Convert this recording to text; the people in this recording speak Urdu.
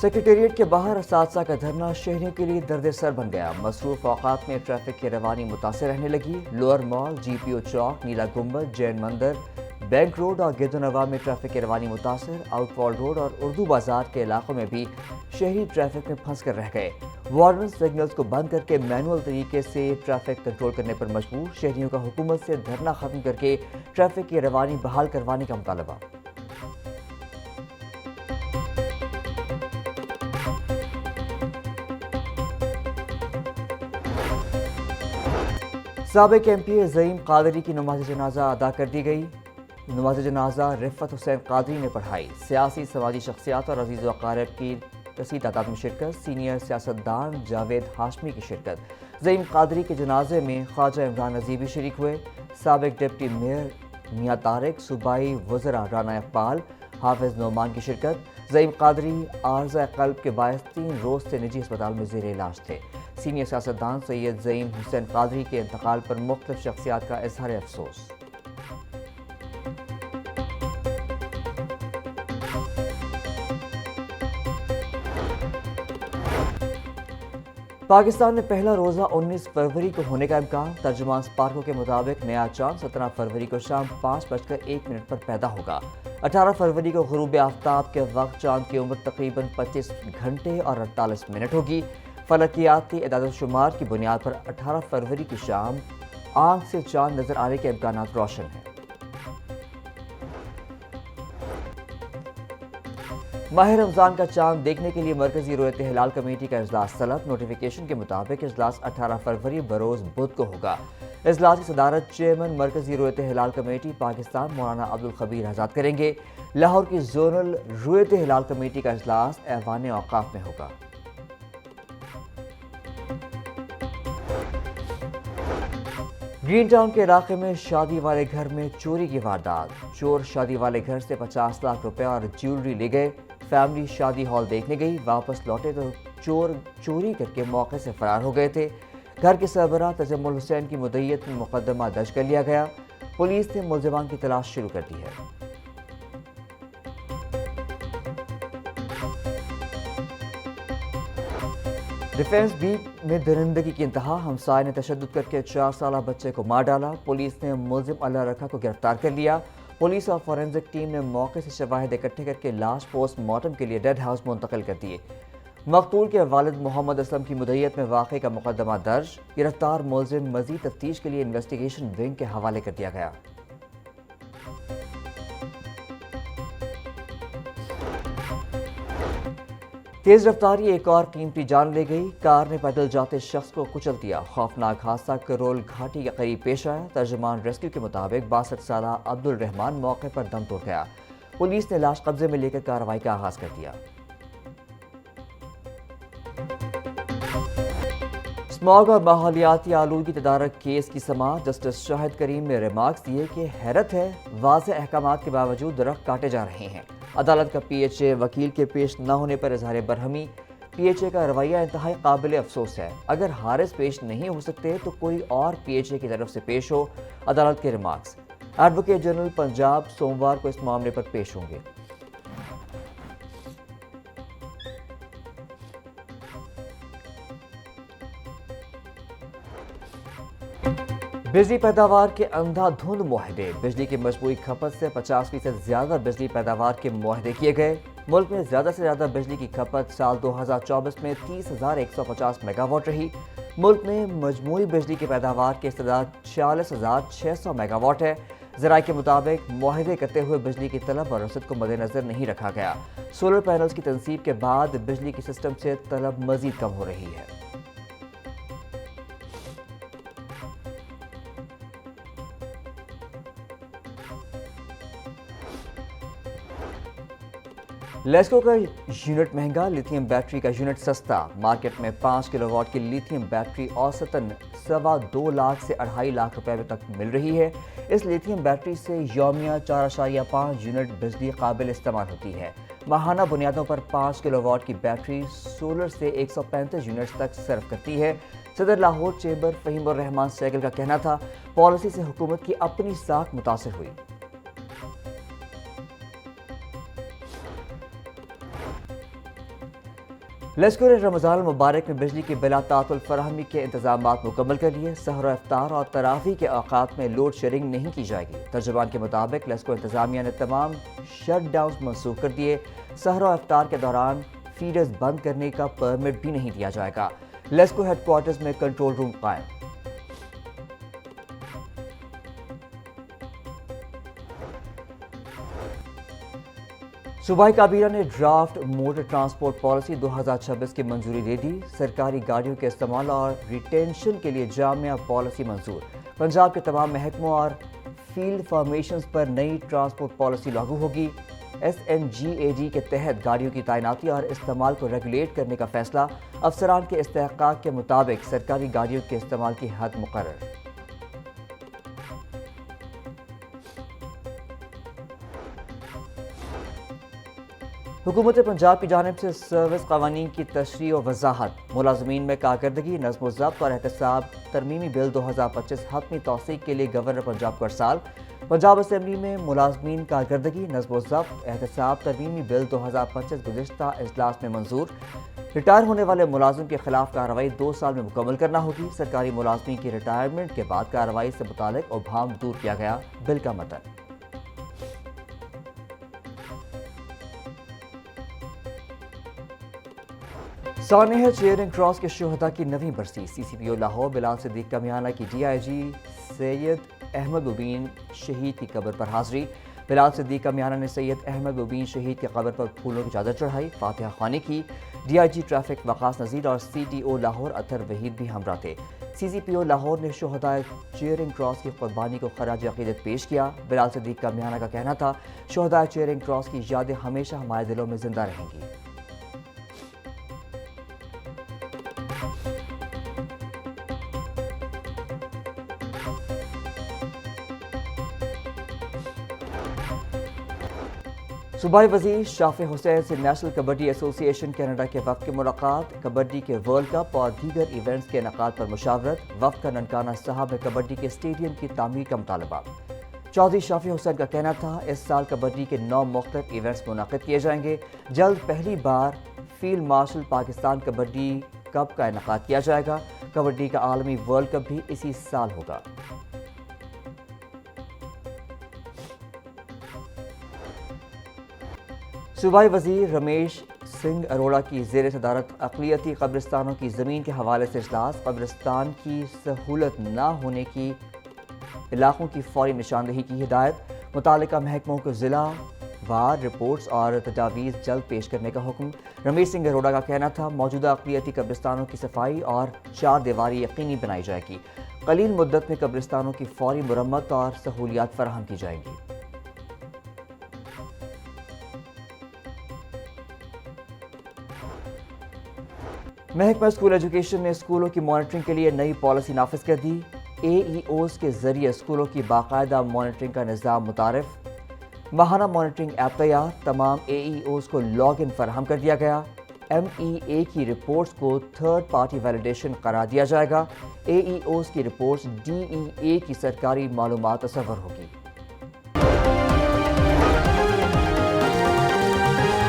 سیکریٹریٹ کے باہر اساتذہ کا دھرنا شہریوں کے لیے درد سر بن گیا۔ مصروف اوقات میں ٹریفک کی روانی متاثر رہنے لگی۔ لوئر مال، جی پی او چوک، نیلا گنبد، جین مندر، بینک روڈ اور گرد و نواح میں ٹریفک کی روانی متاثر۔ آؤٹ وال روڈ اور اردو بازار کے علاقوں میں بھی شہری ٹریفک میں پھنس کر رہ گئے۔ وارڈن سگنلز کو بند کر کے مینول طریقے سے ٹریفک کنٹرول کرنے پر مجبور۔ شہریوں کا حکومت سے دھرنا ختم کر کے ٹریفک کی روانی بحال کروانے کا مطالبہ۔ سابق ایم پی اے زعیم قادری کی نماز جنازہ ادا کر دی گئی۔ نماز جنازہ رفعت حسین قادری نے پڑھائی۔ سیاسی سماجی شخصیات اور عزیز و اقارب کی کثیر تعداد میں شرکت۔ سینئر سیاستدان جاوید ہاشمی کی شرکت۔ زعیم قادری کے جنازے میں خواجہ عمران نذیر بھی شریک ہوئے۔ سابق ڈپٹی میئر میاں طارق، صوبائی وزراء رانا اقبال، حافظ نعمان کی شرکت۔ زعیم قادری عارضہ قلب کے باعث 3 روز سے نجی اسپتال میں زیر علاج تھے۔ سینئر سیاستدان سید زعیم حسین قادری کے انتقال پر مختلف شخصیات کا اظہار افسوس۔ پاکستان میں پہلا روزہ 19 فروری کو ہونے کا امکان۔ ترجمان سپارکو کے مطابق نیا چاند 17 فروری کو شام 5:01 پر پیدا ہوگا۔ 18 فروری کو غروب آفتاب کے وقت چاند کی عمر تقریباً 25 گھنٹے اور 48 منٹ ہوگی۔ فلکیاتی اعداد و شمار کی بنیاد پر 18 فروری کی شام آنکھ سے چاند نظر آنے کے امکانات روشن ہیں۔ ماہ رمضان کا چاند دیکھنے کے لیے مرکزی رؤیت ہلال کمیٹی کا اجلاس طلب۔ نوٹیفیکیشن کے مطابق اجلاس 18 فروری بروز بدھ کو ہوگا۔ اجلاس کی صدارت چیئرمین مرکزی رؤیت ہلال کمیٹی پاکستان مولانا عبدالخبیر آزاد کریں گے۔ لاہور کی زونل رؤیت ہلال کمیٹی کا اجلاس ایوان اوقاف میں ہوگا۔ گرین ٹاؤن کے علاقے میں شادی والے گھر میں چوری کی واردات۔ چور شادی والے گھر سے 50 لاکھ روپے اور جیولری لے گئے۔ فیملی شادی ہال دیکھنے گئی، واپس لوٹے تو چور چوری کر کے موقع سے فرار ہو گئے تھے۔ گھر کے سربراہ تجمل حسین کی مدعیت میں مقدمہ درج کر لیا گیا۔ پولیس نے ملزمان کی تلاش شروع کر دی ہے۔ ڈیفنس بیٹ میں درندگی کی انتہا۔ ہمسائے نے تشدد کر کے 4 سالہ بچے کو مار ڈالا۔ پولیس نے ملزم اللہ رکھا کو گرفتار کر لیا۔ پولیس اور فورینزک ٹیم نے موقع سے شواہد اکٹھے کر کے لاش پوسٹ مارٹم کے لیے ڈیڈ ہاؤس منتقل کر دیے۔ مقتول کے والد محمد اسلم کی مدعیت میں واقعے کا مقدمہ درج۔ گرفتار ملزم مزید تفتیش کے لیے انویسٹیگیشن ونگ کے حوالے کر دیا گیا۔ تیز رفتاری ایک اور قیمتی جان لے گئی۔ کار نے پیدل جاتے شخص کو کچل دیا۔ خوفناک حادثہ کرول گھاٹی کے قریب پیش آیا۔ ترجمان ریسکیو کے مطابق 62 سالہ عبد الرحمان موقع پر دم توڑ گیا۔ پولیس نے لاش قبضے میں لے کر کارروائی کا آغاز کر دیا۔ اسماگ اور ماحولیاتی آلودگی تدارک کیس کی سماعت۔ جسٹس شاہد کریم نے ریمارکس دیے کہ حیرت ہے، واضح احکامات کے باوجود درخت کاٹے جا رہے ہیں۔ عدالت کا پی ایچ اے وکیل کے پیش نہ ہونے پر اظہار برہمی۔ پی ایچ اے کا رویہ انتہائی قابل افسوس ہے۔ اگر حارث پیش نہیں ہو سکتے تو کوئی اور پی ایچ اے کی طرف سے پیش ہو۔ عدالت کے ریمارکس۔ ایڈوکیٹ جنرل پنجاب سوموار کو اس معاملے پر پیش ہوں گے۔ بجلی پیداوار کے اندھا دھند معاہدے۔ بجلی کی مجموعی کھپت سے 50% زیادہ بجلی پیداوار کے معاہدے کیے گئے۔ ملک میں زیادہ سے زیادہ بجلی کی کھپت سال 2024 میں 30,150 میگا واٹ رہی۔ ملک میں مجموعی بجلی کی پیداوار کی استعداد 46,600 میگا واٹ ہے۔ ذرائع کے مطابق معاہدے کرتے ہوئے بجلی کی طلب اور رسد کو مد نظر نہیں رکھا گیا۔ سولر پینلز کی تنصیب کے بعد بجلی کی سسٹم سے طلب مزید کم ہو رہی ہے۔ لیسکو کا یونٹ مہنگا، لیتھیم بیٹری کا یونٹ سستا۔ مارکیٹ میں 5 کلو واٹ کی لیتھیم بیٹری اوسطاً 2.25 لاکھ سے 2.5 لاکھ روپے تک مل رہی ہے۔ اس لیتھیم بیٹری سے یومیہ 4.5 یونٹ بجلی قابل استعمال ہوتی ہے۔ ماہانہ بنیادوں پر 5 کلو واٹ کی بیٹری سولر سے 135 یونٹس تک صرف کرتی ہے۔ صدر لاہور چیمبر فہیم الرحمان سیگل کا کہنا تھا، پالیسی سے حکومت کی اپنی ساکھ متاثر ہوئی۔ لیسکو نے رمضان المبارک میں بجلی کی بلا تعطل فراہمی کے انتظامات مکمل کر لیے۔ سحر و افطار اور تراویح کے اوقات میں لوڈ شیڈنگ نہیں کی جائے گی۔ ترجمان کے مطابق لیسکو انتظامیہ نے تمام شٹ ڈاؤنز منسوخ کر دیے۔ سحر و افطار کے دوران فیڈرز بند کرنے کا پرمٹ بھی نہیں دیا جائے گا۔ لیسکو ہیڈ کوارٹرز میں کنٹرول روم قائم۔ صوبائی کابینہ نے ڈرافٹ موٹر ٹرانسپورٹ پالیسی 2026 کی منظوری دے دی۔ سرکاری گاڑیوں کے استعمال اور ریٹینشن کے لیے جامع پالیسی منظور۔ پنجاب کے تمام محکموں اور فیلڈ فارمیشنز پر نئی ٹرانسپورٹ پالیسی لاگو ہوگی۔ SNGAD کے تحت گاڑیوں کی تعیناتی اور استعمال کو ریگولیٹ کرنے کا فیصلہ۔ افسران کے استحقاق کے مطابق سرکاری گاڑیوں کے استعمال کی حد مقرر۔ حکومت پنجاب کی جانب سے سروس قوانین کی تشریح و وضاحت۔ ملازمین میں کارکردگی، نظم و ضبط اور احتساب ترمیمی بل 2025 حتمی توثیق کے لیے گورنر پنجاب کو ارسال۔ پنجاب اسمبلی میں ملازمین کارکردگی، نظم و ضبط، احتساب ترمیمی بل 2025 گزشتہ اجلاس میں منظور۔ ریٹائر ہونے والے ملازم کے خلاف کارروائی 2 سال میں مکمل کرنا ہوگی۔ سرکاری ملازمین کی ریٹائرمنٹ کے بعد کارروائی سے متعلق ابہام دور کیا گیا۔ بل کا متن۔ سانحہ چیئرنگ کراس کے شہداء کی 9ویں برسی۔ CCPO لاہور بلال صدیق کمیانہ کی DIG سید احمد مبین شہید کی قبر پر حاضری۔ بلال صدیق کمیانہ نے سید احمد مبین شہید کی قبر پر پھولوں کی چادر چڑھائی، فاتحہ خوانی کی۔ DIG ٹریفک وقاص نذیر اور CTO لاہور اطہر وحید بھی ہمراہ تھے۔ CCPO لاہور نے شہداء چیئرنگ کراس کی قربانی کو خراج عقیدت پیش کیا۔ بلال صدیق کمیانہ کا کہنا تھا، شہداء چیئرنگ کراس کی یادیں ہمیشہ ہمارے دلوں میں زندہ رہیں گی۔ صوبائی وزیر شافع حسین سے نیشنل کبڈی ایسوسی ایشن کینیڈا کے وفد کی ملاقات۔ کبڈی کے ورلڈ کپ اور دیگر ایونٹس کے انعقاد پر مشاورت۔ وفد کا ننکانہ صاحب میں کبڈی کے اسٹیڈیم کی تعمیر کا مطالبہ۔ چودھری شافع حسین کا کہنا تھا، اس سال کبڈی کے 9 مختلف ایونٹس منعقد کیے جائیں گے۔ جلد پہلی بار field marshal Pakistan kabaddi cup کا انعقاد کیا جائے گا۔ کبڈی کا عالمی ورلڈ کپ بھی اسی سال ہوگا۔ صوبائی وزیر رمیش سنگھ اروڑہ کی زیر صدارت اقلیتی قبرستانوں کی زمین کے حوالے سے اجلاس۔ قبرستان کی سہولت نہ ہونے کی علاقوں کی فوری نشاندہی کی ہدایت۔ متعلقہ محکموں کو ضلع وار رپورٹس اور تجاویز جلد پیش کرنے کا حکم۔ رمیش سنگھ اروڑہ کا کہنا تھا، موجودہ اقلیتی قبرستانوں کی صفائی اور 4 دیواری یقینی بنائی جائے گی۔ قلیل مدت میں قبرستانوں کی فوری مرمت اور سہولیات فراہم کی جائیں گی۔ محکمہ اسکول ایجوکیشن نے اسکولوں کی مانیٹرنگ کے لیے نئی پالیسی نافذ کر دی۔ AEOs کے ذریعے اسکولوں کی باقاعدہ مانیٹرنگ کا نظام متعارف۔ ماہانہ مانیٹرنگ ایپ تیار، تمام AEOs کو لاگ ان فراہم کر دیا گیا۔ MEA کی رپورٹس کو تھرڈ پارٹی ویلیڈیشن قرار دیا جائے گا۔ AEOs کی رپورٹس DEA کی سرکاری معلومات تصور ہوگی۔